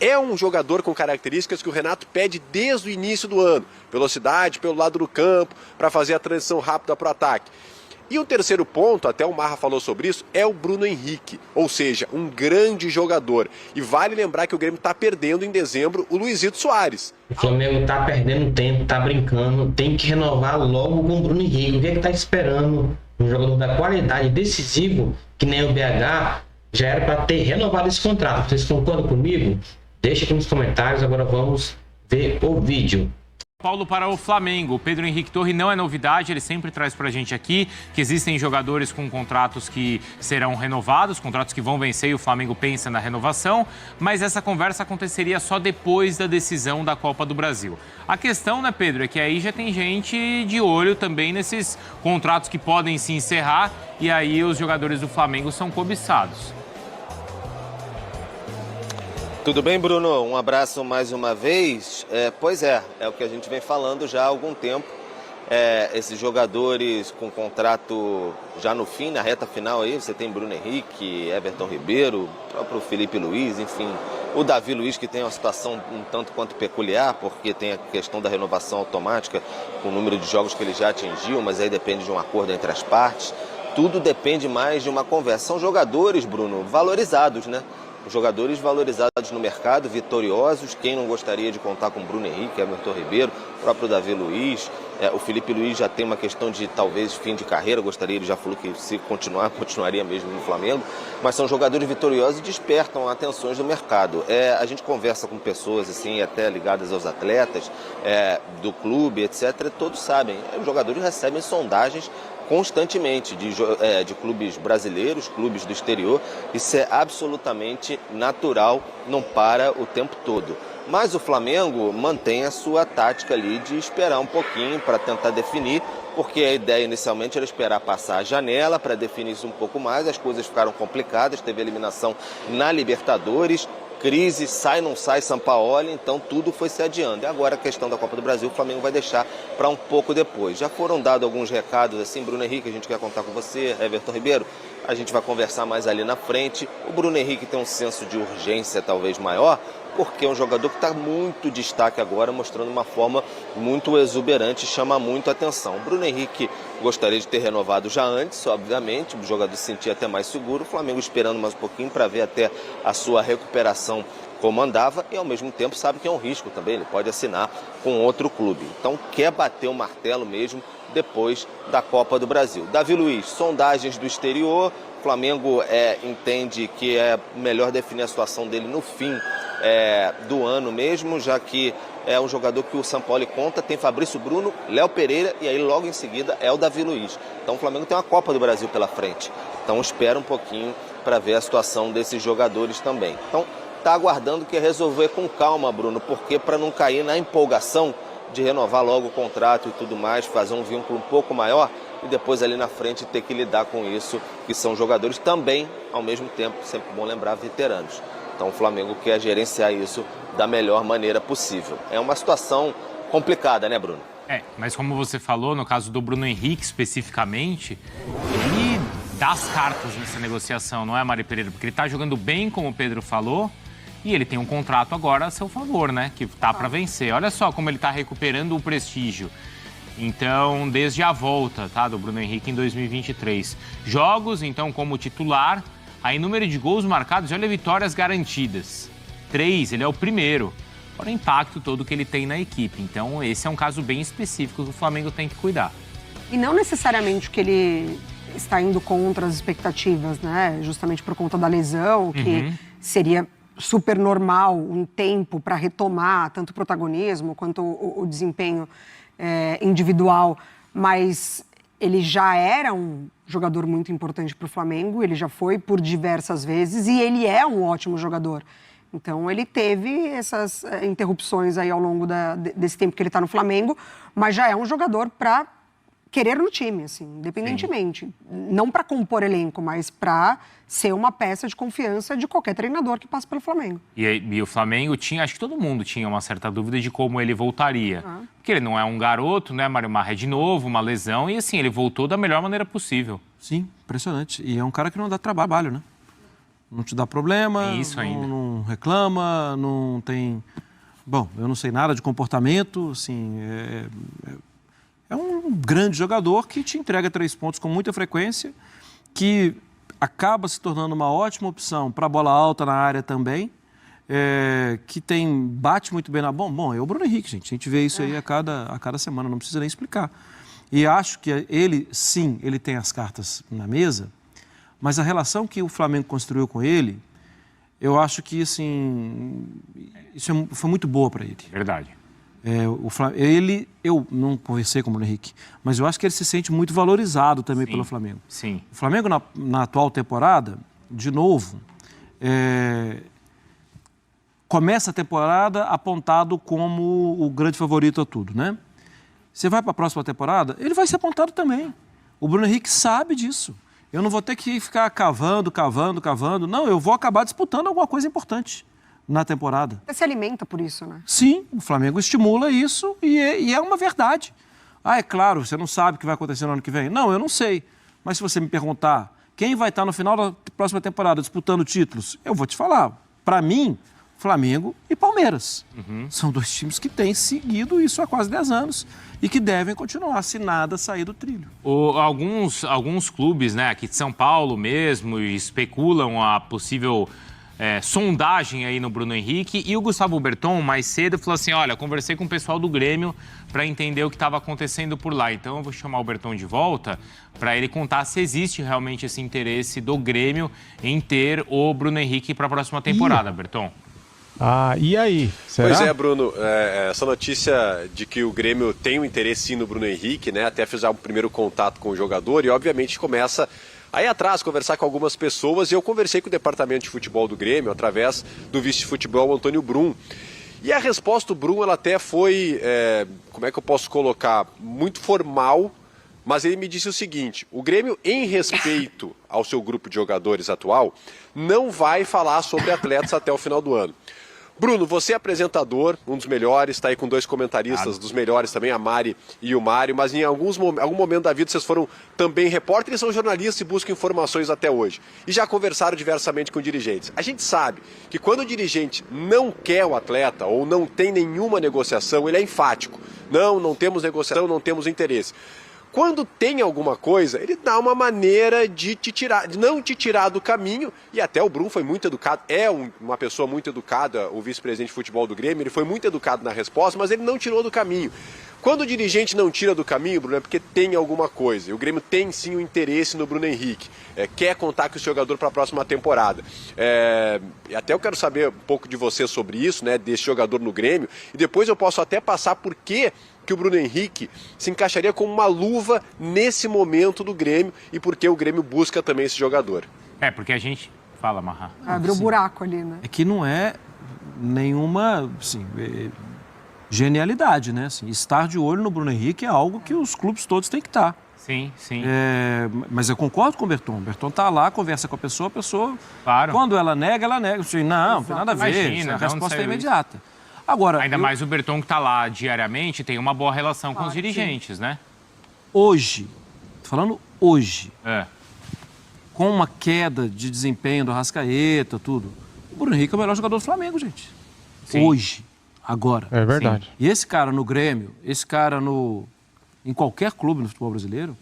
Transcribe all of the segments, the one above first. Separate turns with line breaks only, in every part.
É um jogador com características que o Renato pede desde o início do ano. Velocidade pelo lado do campo, para fazer a transição rápida para o ataque. E o terceiro ponto, até o Marra falou sobre isso, é o Bruno Henrique, ou seja, um grande jogador. E vale lembrar que o Grêmio está perdendo em dezembro o Luizito Soares.
O Flamengo está perdendo tempo, está brincando, tem que renovar logo com o Bruno Henrique. O que é que está esperando? Um jogador da qualidade, decisivo, que nem o BH, já era para ter renovado esse contrato. Vocês concordam comigo? Deixa aqui nos comentários, agora vamos ver o vídeo.
Paulo, para o Flamengo, o Pedro Henrique Torre não é novidade, ele sempre traz para a gente aqui que existem jogadores com contratos que serão renovados, contratos que vão vencer e o Flamengo pensa na renovação, mas essa conversa aconteceria só depois da decisão da Copa do Brasil. A questão, né, Pedro, é que aí já tem gente de olho também nesses contratos que podem se encerrar e aí os jogadores do Flamengo são cobiçados.
Tudo bem, Bruno? Um abraço mais uma vez. Pois é o que a gente vem falando já há algum tempo. Esses jogadores com contrato já no fim, na reta final aí, você tem Bruno Henrique, Everton Ribeiro, o próprio Felipe Luiz, enfim. O Davi Luiz, que tem uma situação um tanto quanto peculiar, porque tem a questão da renovação automática, com o número de jogos que ele já atingiu, mas aí depende de um acordo entre as partes. Tudo depende mais de uma conversa. São jogadores, Bruno, valorizados, né? Jogadores valorizados no mercado, vitoriosos. Quem não gostaria de contar com Bruno Henrique, Everton Ribeiro, o próprio Davi Luiz. O Felipe Luiz já tem uma questão de talvez fim de carreira, ele já falou que se continuar, continuaria mesmo no Flamengo. Mas são jogadores vitoriosos e despertam atenções do mercado. A gente conversa com pessoas assim, até ligadas aos atletas, do clube, etc. Todos sabem, os jogadores recebem sondagens constantemente de clubes brasileiros, clubes do exterior. Isso é absolutamente natural, não para o tempo todo. Mas o Flamengo mantém a sua tática ali de esperar um pouquinho para tentar definir, porque a ideia inicialmente era esperar passar a janela para definir isso um pouco mais. As coisas ficaram complicadas, teve eliminação na Libertadores, crise, sai, não sai Sampaoli, então tudo foi se adiando. E agora a questão da Copa do Brasil, o Flamengo vai deixar para um pouco depois. Já foram dados alguns recados assim, Bruno Henrique, a gente quer contar com você, Everton Ribeiro, a gente vai conversar mais ali na frente. O Bruno Henrique tem um senso de urgência talvez maior, porque é um jogador que está muito destaque agora, mostrando uma forma muito exuberante, chama muito a atenção. O Bruno Henrique gostaria de ter renovado já antes, obviamente, o jogador se sentia até mais seguro, o Flamengo esperando mais um pouquinho para ver até a sua recuperação como andava e ao mesmo tempo sabe que é um risco também, ele pode assinar com outro clube. Então quer bater o martelo mesmo depois da Copa do Brasil. Davi Luiz, sondagens do exterior, o Flamengo entende que é melhor definir a situação dele no fim do ano mesmo, já que é um jogador que o Sampaoli conta, tem Fabrício Bruno, Léo Pereira e aí logo em seguida é o Davi Luiz. Então o Flamengo tem uma Copa do Brasil pela frente, então espera um pouquinho para ver a situação desses jogadores também. Então está aguardando que resolver com calma, Bruno, porque para não cair na empolgação de renovar logo o contrato e tudo mais, fazer um vínculo um pouco maior e depois ali na frente ter que lidar com isso, que são jogadores também, ao mesmo tempo, sempre bom lembrar, veteranos. Então o Flamengo quer gerenciar isso da melhor maneira possível. É uma situação complicada, né, Bruno?
Mas como você falou, no caso do Bruno Henrique especificamente, ele dá as cartas nessa negociação, não é, Mari Pereira? Porque ele está jogando bem, como o Pedro falou, e ele tem um contrato agora a seu favor, né? Que tá para vencer. Olha só como ele está recuperando o prestígio. Então, desde a volta, tá, do Bruno Henrique em 2023. Jogos, então, como titular, aí número de gols marcados, olha, vitórias garantidas. 3, ele é o primeiro. Fora o impacto todo que ele tem na equipe. Então, esse é um caso bem específico que o Flamengo tem que cuidar.
E não necessariamente que ele está indo contra as expectativas, né? Justamente por conta da lesão, que seria super normal, um tempo para retomar tanto o protagonismo quanto o desempenho individual, mas ele já era um jogador muito importante para o Flamengo, ele já foi por diversas vezes e ele é um ótimo jogador. Então ele teve essas interrupções aí ao longo desse tempo que ele está no Flamengo, mas já é um jogador para querer no time, assim, independentemente. Sim. Não para compor elenco, mas para ser uma peça de confiança de qualquer treinador que passe pelo Flamengo.
E o Flamengo tinha, acho que todo mundo tinha uma certa dúvida de como ele voltaria. Porque ele não é um garoto, né, Mário Marra? É de novo, uma lesão, e assim, ele voltou da melhor maneira possível.
Sim, impressionante. E é um cara que não dá trabalho, né? não te dá problema,
Tem isso ainda.
não reclama, não tem... Bom, eu não sei nada de comportamento, assim, é um grande jogador que te entrega 3 pontos com muita frequência, que acaba se tornando uma ótima opção para bola alta na área também, que bate muito bem na... Bom, é o Bruno Henrique, gente. A gente vê isso aí a cada semana, não precisa nem explicar. E acho que ele, sim, ele tem as cartas na mesa, mas a relação que o Flamengo construiu com ele, eu acho que, assim, foi muito boa para ele.
Verdade.
Eu não conversei com o Bruno Henrique, mas eu acho que ele se sente muito valorizado também pelo Flamengo.
Sim.
O Flamengo, na atual temporada, de novo, começa a temporada apontado como o grande favorito a tudo, né? Você vai para a próxima temporada, ele vai ser apontado também. O Bruno Henrique sabe disso. Eu não vou ter que ficar cavando. Não, eu vou acabar disputando alguma coisa importante na temporada.
Você se alimenta por isso, né?
Sim, o Flamengo estimula isso e é uma verdade. É claro, você não sabe o que vai acontecer no ano que vem. Não, eu não sei. Mas se você me perguntar quem vai estar no final da próxima temporada disputando títulos, eu vou te falar. Para mim, Flamengo e Palmeiras. São 2 times que têm seguido isso há quase 10 anos e que devem continuar se nada sair do trilho.
Alguns clubes, né, aqui de São Paulo mesmo, especulam a possível sondagem aí no Bruno Henrique. E o Gustavo Berton, mais cedo, falou assim, olha, conversei com o pessoal do Grêmio para entender o que estava acontecendo por lá. Então eu vou chamar o Berton de volta para ele contar se existe realmente esse interesse do Grêmio em ter o Bruno Henrique para a próxima temporada, Berton.
E aí? Será?
Pois é, Bruno, essa notícia de que o Grêmio tem um interesse sim no Bruno Henrique, né? Até fizer um primeiro contato com o jogador e obviamente começa a ir atrás, conversar com algumas pessoas. E eu conversei com o departamento de futebol do Grêmio através do vice-futebol Antônio Brum. E a resposta do Brum, ela até foi, como é que eu posso colocar, muito formal, mas ele me disse o seguinte: o Grêmio, em respeito ao seu grupo de jogadores atual, não vai falar sobre atletas até o final do ano. Bruno, você é apresentador, um dos melhores, está aí com 2 comentaristas dos melhores também, a Mari e o Mário, mas em algum momento da vida vocês foram também repórteres, são jornalistas e buscam informações até hoje. E já conversaram diversamente com dirigentes. A gente sabe que quando o dirigente não quer o atleta ou não tem nenhuma negociação, ele é enfático. Não temos negociação, não temos interesse. Quando tem alguma coisa, ele dá uma maneira de não te tirar do caminho, e até o Brum foi muito educado, uma pessoa muito educada, o vice-presidente de futebol do Grêmio, ele foi muito educado na resposta, mas ele não tirou do caminho. Quando o dirigente não tira do caminho, Bruno, é porque tem alguma coisa. E o Grêmio tem sim um interesse no Bruno Henrique, quer contar com esse jogador para a próxima temporada. E até eu quero saber um pouco de você sobre isso, né, desse jogador no Grêmio, e depois eu posso até passar por que o Bruno Henrique se encaixaria como uma luva nesse momento do Grêmio e porque o Grêmio busca também esse jogador.
Porque a gente... Fala, Marra.
Abriu um buraco ali, né?
É que não é nenhuma, assim, genialidade, né? Assim, estar de olho no Bruno Henrique é algo que os clubes todos têm que estar.
Sim.
Mas eu concordo com o Berton. O Berton está lá, conversa com a pessoa,
Claro.
Quando ela nega, ela nega. Assim, não tem nada a ver,
Imagina,
a resposta é
isso?
imediata. Agora,
Ainda mais o Berton, que está lá diariamente, tem uma boa relação com os dirigentes, né?
Hoje, tô falando hoje,
com
uma queda de desempenho do Arrascaeta, tudo, o Bruno Henrique é o melhor jogador do Flamengo, gente.
Sim.
Hoje, agora.
É verdade.
E esse cara no Grêmio, esse cara em qualquer clube no futebol brasileiro,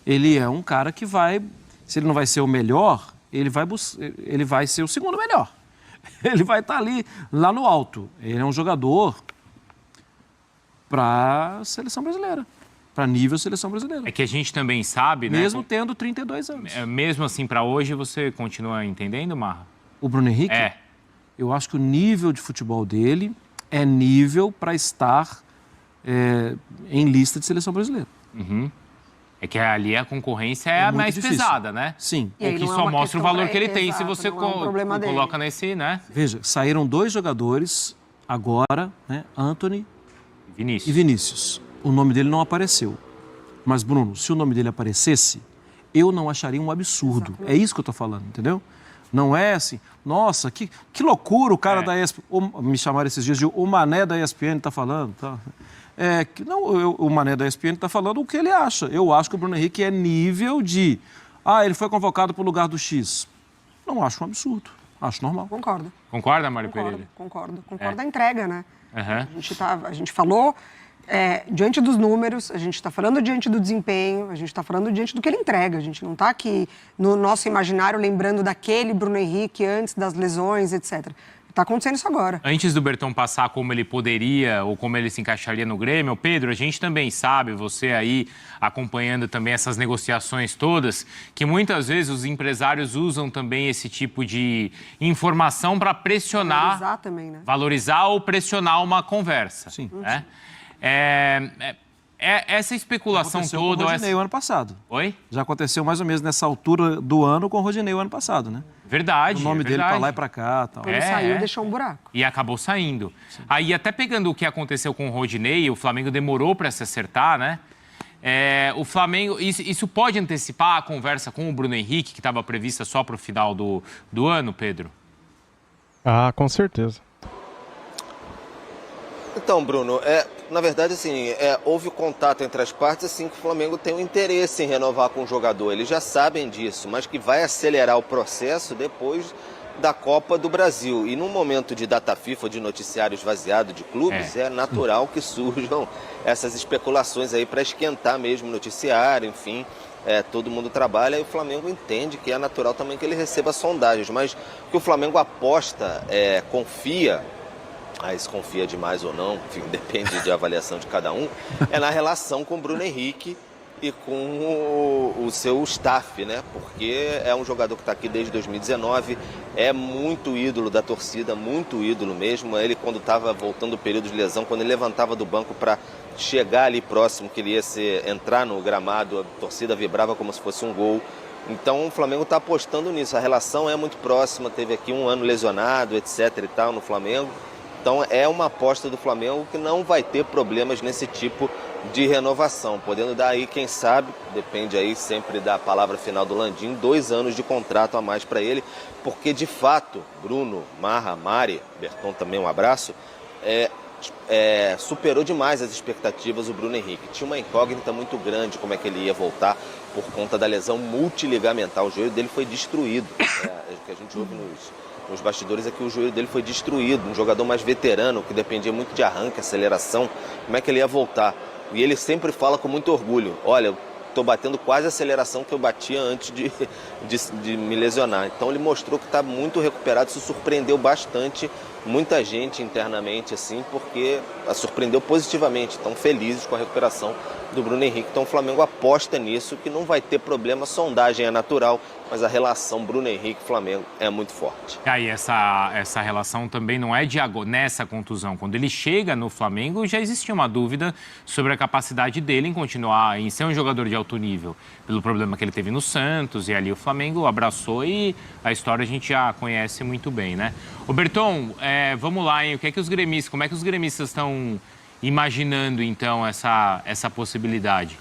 ele é um cara que vai, se ele não vai ser o melhor, ele vai ser o segundo melhor. Ele vai estar lá no alto. Ele é um jogador para a seleção brasileira, para nível seleção brasileira.
É que a gente também sabe, né?
Mesmo tendo 32 anos.
Mesmo assim, para hoje, você continua entendendo, Marra?
O Bruno Henrique? Eu acho que o nível de futebol dele é nível para estar em lista de seleção brasileira.
É que ali a concorrência é a mais
difícil.
Pesada, né?
Sim.
O que só mostra o valor que ele tem se você coloca nesse, né?
Veja, saíram 2 jogadores agora, né? Antony
Vinícius.
e Vinícius. O nome dele não apareceu. Mas, Bruno, se o nome dele aparecesse, eu não acharia um absurdo. É isso que eu estou falando, entendeu? Não é assim, nossa, que loucura o cara da ESPN. Me chamaram esses dias de o Mané da ESPN está falando, tá? O Mané da ESPN está falando o que ele acha. Eu acho que o Bruno Henrique é nível de... ele foi convocado para o lugar do X. não acho um absurdo. Acho normal.
Concordo.
Concorda, Mário Pereira?
Concordo da entrega, né?
Uhum.
A gente falou diante dos números, a gente está falando diante do desempenho, a gente está falando diante do que ele entrega. A gente não está aqui no nosso imaginário lembrando daquele Bruno Henrique antes das lesões, etc. Está acontecendo isso agora.
Antes do Berton passar como ele poderia ou como ele se encaixaria no Grêmio, Pedro, a gente também sabe, você aí acompanhando também essas negociações todas, que muitas vezes os empresários usam também esse tipo de informação para pressionar,
Valorizar também, né?
Valorizar ou pressionar uma conversa.
Sim.
Né? Essa especulação
aconteceu
toda...
com o Rodinei o ano passado.
Oi?
Já aconteceu mais ou menos nessa altura do ano com o Rodinei o ano passado, né?
Verdade.
O nome dele
verdade.
pra lá e pra cá. Tal.
Quando saiu, deixou um buraco.
E acabou saindo. Sim. Aí, até pegando o que aconteceu com o Rodinei, o Flamengo demorou para se acertar, né? O Flamengo... Isso pode antecipar a conversa com o Bruno Henrique, que estava prevista só para o final do ano, Pedro?
Ah, com certeza.
Então, Bruno, na verdade, assim, houve contato entre as partes, assim, que o Flamengo tem um interesse em renovar com o jogador. Eles já sabem disso, mas que vai acelerar o processo depois da Copa do Brasil. E num momento de data FIFA, de noticiário esvaziado de clubes, é natural que surjam essas especulações aí para esquentar mesmo o noticiário, enfim. Todo mundo trabalha e o Flamengo entende que é natural também que ele receba sondagens. Mas o que o Flamengo aposta, confia... se confia demais ou não, enfim, depende de avaliação de cada um, na relação com o Bruno Henrique e com o seu staff, né? Porque é um jogador que está aqui desde 2019, é muito ídolo da torcida, muito ídolo mesmo. Ele, quando estava voltando do período de lesão, quando ele levantava do banco para chegar ali próximo, que ele ia entrar no gramado, a torcida vibrava como se fosse um gol. Então o Flamengo está apostando nisso, a relação é muito próxima, teve aqui um ano lesionado, etc e tal, no Flamengo. Então é uma aposta do Flamengo que não vai ter problemas nesse tipo de renovação, podendo dar aí, quem sabe, depende aí sempre da palavra final do Landim, 2 anos de contrato a mais para ele, porque de fato, Bruno, Marra, Mari, Berton também um abraço, superou demais as expectativas o Bruno Henrique. Tinha uma incógnita muito grande como é que ele ia voltar por conta da lesão multiligamentar, o joelho dele foi destruído, o que a gente ouve nos bastidores é que o joelho dele foi destruído, um jogador mais veterano, que dependia muito de arranque, aceleração, como é que ele ia voltar? E ele sempre fala com muito orgulho, olha, eu estou batendo quase a aceleração que eu batia antes de me lesionar. Então ele mostrou que está muito recuperado, isso surpreendeu bastante muita gente internamente, assim, porque surpreendeu positivamente, estão felizes com a recuperação do Bruno Henrique. Então o Flamengo aposta nisso, que não vai ter problema, sondagem é natural, mas a relação Bruno Henrique-Flamengo é muito forte.
E essa relação também não é de agora, nessa contusão. Quando ele chega no Flamengo, já existia uma dúvida sobre a capacidade dele em continuar, em ser um jogador de alto nível, pelo problema que ele teve no Santos, e ali o Flamengo abraçou e a história a gente já conhece muito bem, né? Ô Berton, vamos lá, hein? Como é que os gremistas estão imaginando, então, essa possibilidade?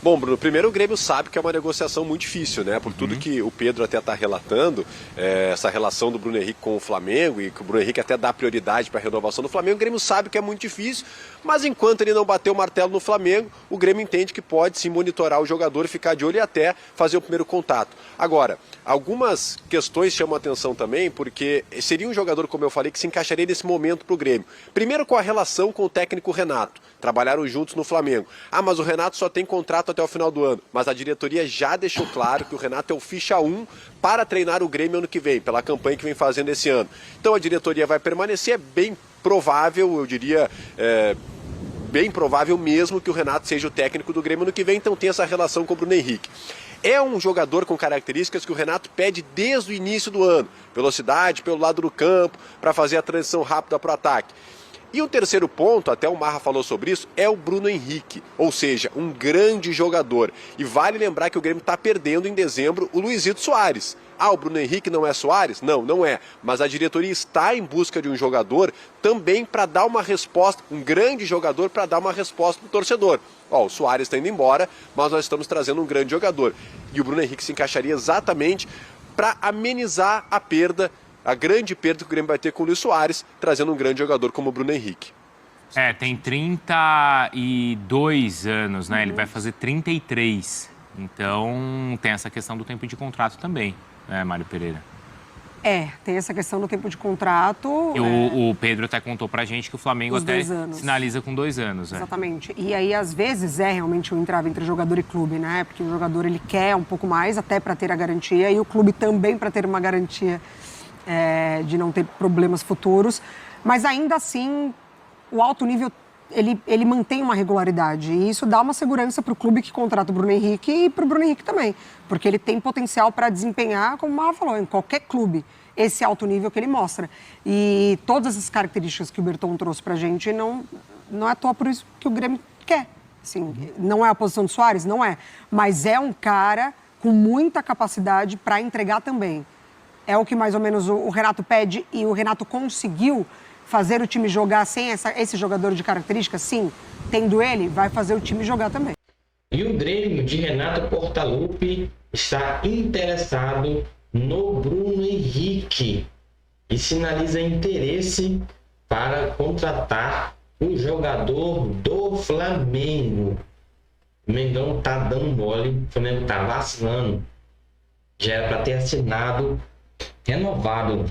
Bom, Bruno, primeiro o Grêmio sabe que é uma negociação muito difícil, né? Por tudo que o Pedro até está relatando, essa relação do Bruno Henrique com o Flamengo e que o Bruno Henrique até dá prioridade para a renovação do Flamengo, o Grêmio sabe que é muito difícil, mas enquanto ele não bater o martelo no Flamengo, o Grêmio entende que pode sim monitorar o jogador, ficar de olho e até fazer o primeiro contato. Agora, algumas questões chamam a atenção também, porque seria um jogador, como eu falei, que se encaixaria nesse momento para o Grêmio. Primeiro com a relação com o técnico Renato, trabalharam juntos no Flamengo. Mas o Renato só tem contrato até o final do ano, mas a diretoria já deixou claro que o Renato é o ficha 1 para treinar o Grêmio ano que vem, pela campanha que vem fazendo esse ano. Então a diretoria vai permanecer, é bem provável, eu diria, bem provável mesmo que o Renato seja o técnico do Grêmio ano que vem, então tem essa relação com o Bruno Henrique. É um jogador com características que o Renato pede desde o início do ano, velocidade pelo lado do campo, para fazer a transição rápida para o ataque. E o terceiro ponto, até o Marra falou sobre isso, é o Bruno Henrique, ou seja, um grande jogador. E vale lembrar que o Grêmio está perdendo em dezembro o Luizito Soares. O Bruno Henrique não é Soares? Não, não é. Mas a diretoria está em busca de um jogador também para dar uma resposta, um grande jogador para dar uma resposta para o torcedor. O Soares está indo embora, mas nós estamos trazendo um grande jogador. E o Bruno Henrique se encaixaria exatamente para amenizar a perda, a grande perda que o Grêmio vai ter com o Luiz Soares, trazendo um grande jogador como o Bruno Henrique.
Tem 32 anos, né? Ele vai fazer 33. Então, tem essa questão do tempo de contrato também. né, Mário Pereira?
Tem essa questão do tempo de contrato.
O Pedro até contou pra gente que o Flamengo
Os
até
2 anos.
sinaliza com 2 anos.
Exatamente. E aí, às vezes, realmente um entrave entre jogador e clube, né? Porque o jogador, ele quer um pouco mais, até para ter a garantia, e o clube também para ter uma garantia de não ter problemas futuros. Mas, ainda assim, o alto nível, ele mantém uma regularidade. E isso dá uma segurança para o clube que contrata o Bruno Henrique e para o Bruno Henrique também. Porque ele tem potencial para desempenhar, como o Marra falou, em qualquer clube, esse alto nível que ele mostra. E todas essas características que o Berton trouxe para a gente, não é à toa por isso que o Grêmio quer. Assim, não é a posição do Soares? Não é. Mas é um cara com muita capacidade para entregar também. É o que mais ou menos o Renato pede, e o Renato conseguiu fazer o time jogar sem esse jogador de características. Sim, tendo ele, vai fazer o time jogar também.
E o Grêmio de Renato Portaluppi está interessado no Bruno Henrique e sinaliza interesse para contratar o jogador do Flamengo. O Mengão tá dando mole, o Flamengo tá vacilando. Já era para ter assinado, renovado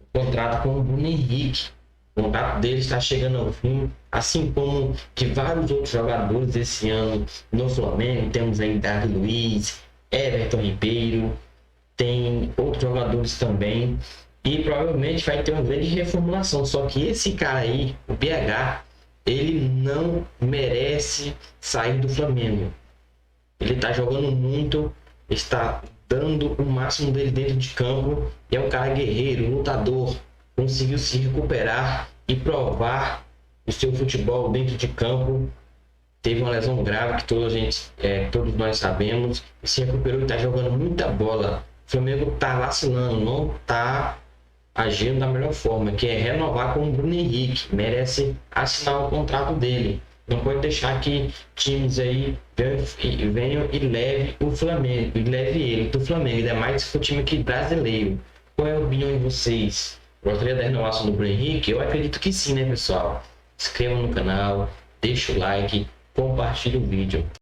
o contrato com o Bruno Henrique. O contrato dele está chegando ao fim, assim como de vários outros jogadores esse ano no Flamengo. Temos aí Davi Luiz, Everton Ribeiro, tem outros jogadores também. E provavelmente vai ter uma grande reformulação. Só que esse cara aí, o BH, ele não merece sair do Flamengo. Ele está jogando muito, está dando o máximo dele dentro de campo. É um cara guerreiro, lutador. Conseguiu se recuperar e provar o seu futebol dentro de campo. Teve uma lesão grave que todos nós sabemos. E se recuperou e está jogando muita bola. O Flamengo está vacilando, não está agindo da melhor forma, que é renovar com o Bruno Henrique. Merece assinar o contrato dele. Não pode deixar que times aí venham e leve o Flamengo, e leve ele do Flamengo, ainda mais se for time aqui brasileiro. Qual é a opinião de vocês? Gostaria da renovação do Bruno Henrique? Eu acredito que sim, né, pessoal? Inscreva no canal, deixa o like, compartilhe o vídeo.